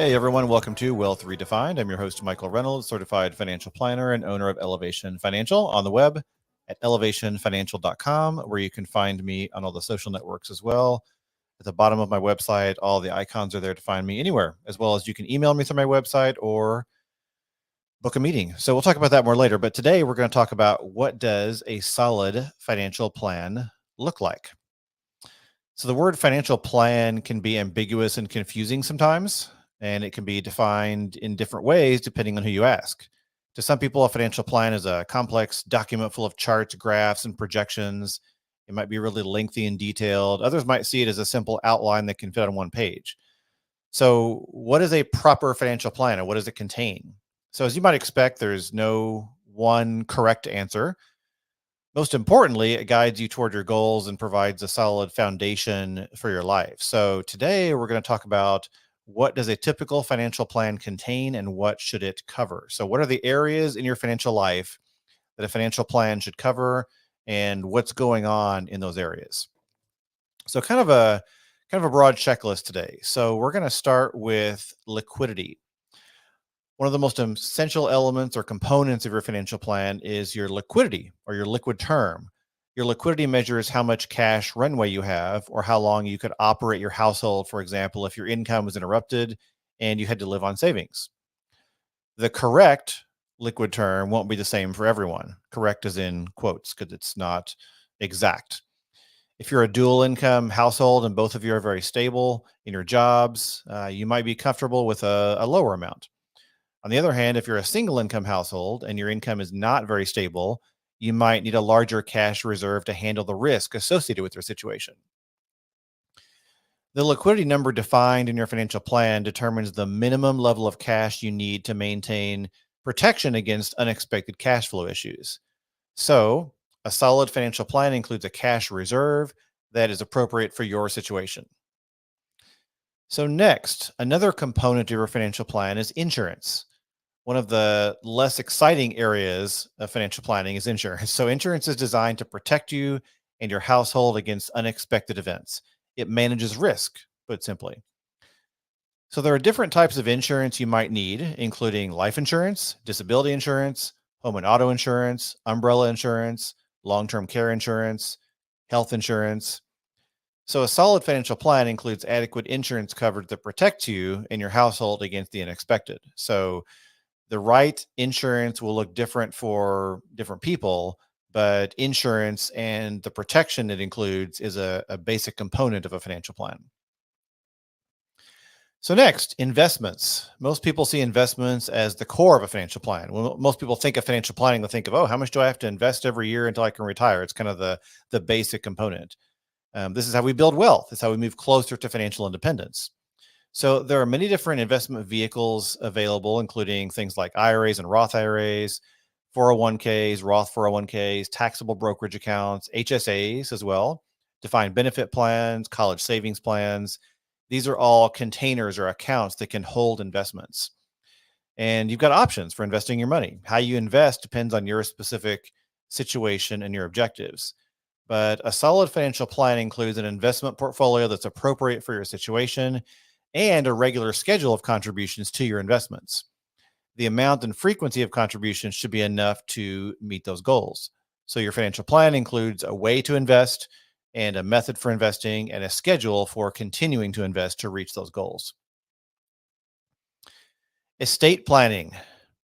Hey everyone, welcome to Wealth Redefined. I'm your host, Michael Reynolds, certified financial planner and owner of Elevation Financial on the web at elevationfinancial.com, where you can find me on all the social networks as well. At the bottom of my website, all the icons are there to find me anywhere, as well as you can email me through my website or book a meeting. So we'll talk about that more later. But today we're going to talk about what does a solid financial plan look like. So the word financial plan can be ambiguous and confusing sometimes, and it can be defined in different ways depending on who you ask. To some people, a financial plan is a complex document full of charts, graphs, and projections. It might be really lengthy and detailed. Others might see it as a simple outline that can fit on one page. So, what is a proper financial plan and what does it contain? So, as you might expect, there's no one correct answer. Most importantly, it guides you toward your goals and provides a solid foundation for your life. So today we're going to talk about what does a typical financial plan contain and what should it cover? So what are the areas in your financial life that a financial plan should cover and what's going on in those areas? So kind of a broad checklist today. So we're going to start with liquidity. One of the most essential elements or components of your financial plan is your liquidity or your liquid term. Your liquidity measures how much cash runway you have or how long you could operate your household, for example, if your income was interrupted and you had to live on savings. The correct liquid term won't be the same for everyone. Correct is in quotes because it's not exact. If you're a dual income household and both of you are very stable in your jobs, you might be comfortable with a lower amount. On the other hand, if you're a single income household and your income is not very stable, you might need a larger cash reserve to handle the risk associated with your situation. The liquidity number defined in your financial plan determines the minimum level of cash you need to maintain protection against unexpected cash flow issues. So, a solid financial plan includes a cash reserve that is appropriate for your situation. So, next, another component of your financial plan is insurance. One of the less exciting areas of financial planning is insurance. So, insurance is designed to protect you and your household against unexpected events. It manages risk, put simply. So, there are different types of insurance you might need, including life insurance, disability insurance, home and auto insurance, umbrella insurance, long term care insurance, health insurance. So, a solid financial plan includes adequate insurance coverage that protects you and your household against the unexpected. So, the right insurance will look different for different people, but insurance and the protection it includes is a basic component of a financial plan. So, next, investments. Most people see investments as the core of a financial plan. When most people think of financial planning, they think of, oh, how much do I have to invest every year until I can retire? It's kind of the basic component. This is how we build wealth. It's how we move closer to financial independence. So there are many different investment vehicles available, including things like IRAs and Roth IRAs, 401ks, Roth 401ks, taxable brokerage accounts, HSAs as well, defined benefit plans, college savings plans. These are all containers or accounts that can hold investments. And you've got options for investing your money. How you invest depends on your specific situation and your objectives. But a solid financial plan includes an investment portfolio that's appropriate for your situation and a regular schedule of contributions to your investments. The amount and frequency of contributions should be enough to meet those goals. So, your financial plan includes a way to invest and a method for investing and a schedule for continuing to invest to reach those goals. Estate planning.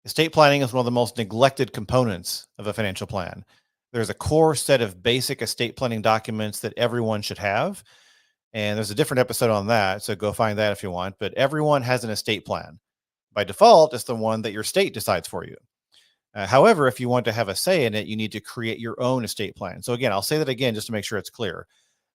Estate planning is one of the most neglected components of a financial plan. There's a core set of basic estate planning documents that everyone should have. And there's a different episode on that. So go find that if you want. But everyone has an estate plan. By default, it's the one that your state decides for you. However, if you want to have a say in it, you need to create your own estate plan. So again, I'll say that again just to make sure it's clear.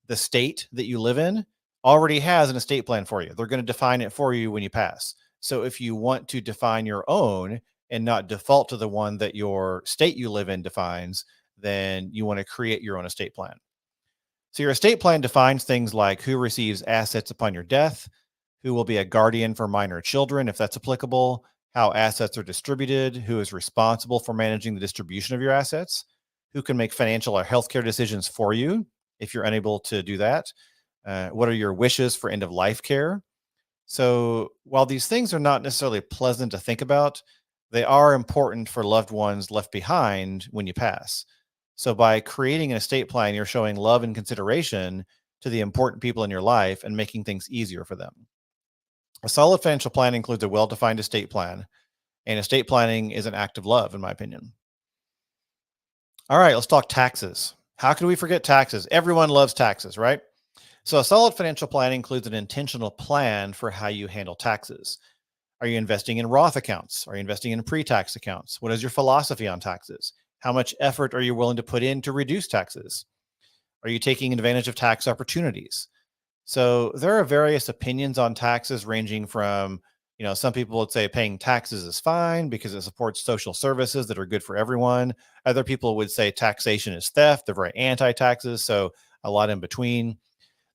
The state that you live in already has an estate plan for you. They're going to define it for you when you pass. So if you want to define your own and not default to the one that your state you live in defines, then you want to create your own estate plan. So your estate plan defines things like who receives assets upon your death, who will be a guardian for minor children, if that's applicable, how assets are distributed, who is responsible for managing the distribution of your assets, who can make financial or healthcare decisions for you if you're unable to do that, what are your wishes for end of life care, So while these things are not necessarily pleasant to think about, they are important for loved ones left behind when you pass. So by creating an estate plan, you're showing love and consideration to the important people in your life and making things easier for them. A solid financial plan includes a well defined estate plan, and estate planning is an act of love, in my opinion. All right, let's talk taxes. How could we forget taxes? Everyone loves taxes, right? So, a solid financial plan includes an intentional plan for how you handle taxes. Are you investing in Roth accounts? Are you investing in pre tax accounts? What is your philosophy on taxes? How much effort are you willing to put in to reduce taxes? Are you taking advantage of tax opportunities? So there are various opinions on taxes ranging from, some people would say paying taxes is fine because it supports social services that are good for everyone. Other people would say taxation is theft. They're very anti taxes. So a lot in between.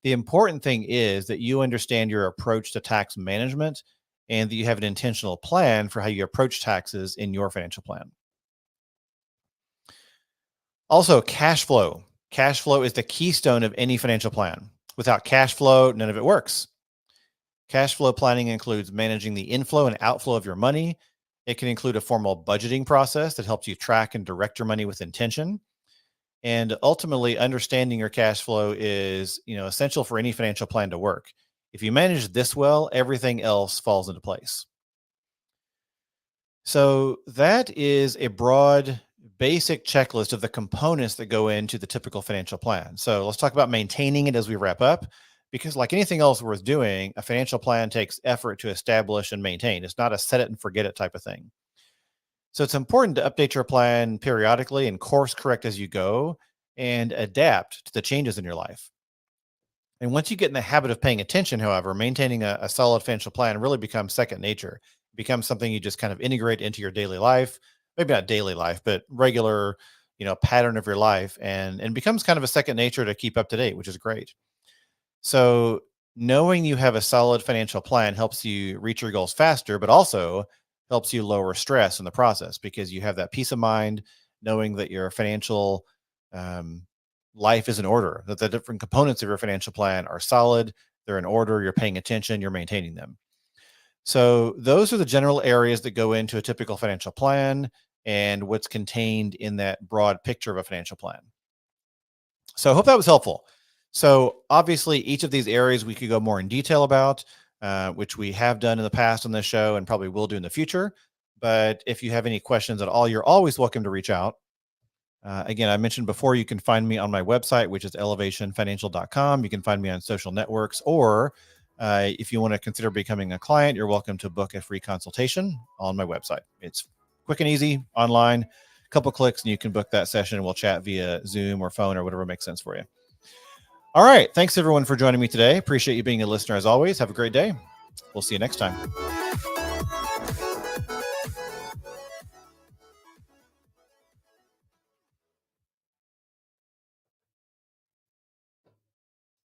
The important thing is that you understand your approach to tax management and that you have an intentional plan for how you approach taxes in your financial plan. Also, cash flow. Cash flow is the keystone of any financial plan. Without cash flow, none of it works. Cash flow planning includes managing the inflow and outflow of your money. It can include a formal budgeting process that helps you track and direct your money with intention. And ultimately, understanding your cash flow is, essential for any financial plan to work. If you manage this well, everything else falls into place. So that is a broad, basic checklist of the components that go into the typical financial plan. So let's talk about maintaining it as we wrap up, because like anything else worth doing, a financial plan takes effort to establish and maintain. It's not a set it and forget it type of thing. So it's important to update your plan periodically and course correct as you go and adapt to the changes in your life. And once you get in the habit of paying attention, however, maintaining a solid financial plan really becomes second nature. It becomes something you just kind of integrate into your daily life, maybe not daily life, but regular, pattern of your life and becomes kind of a second nature to keep up to date, which is great. So knowing you have a solid financial plan helps you reach your goals faster, but also helps you lower stress in the process because you have that peace of mind knowing that your financial um, life is in order, that the different components of your financial plan are solid, they're in order, you're paying attention, you're maintaining them. So, those are the general areas that go into a typical financial plan and what's contained in that broad picture of a financial plan. So, I hope that was helpful. So, obviously, each of these areas we could go more in detail about, which we have done in the past on this show and probably will do in the future. But if you have any questions at all, you're always welcome to reach out. Again, I mentioned before, you can find me on my website, which is elevationfinancial.com. You can find me on social networks, or if you want to consider becoming a client, you're welcome to book a free consultation on my website. It's quick and easy online, a couple clicks, and you can book that session. And we'll chat via Zoom or phone or whatever makes sense for you. All right. Thanks, everyone, for joining me today. Appreciate you being a listener as always. Have a great day. We'll see you next time.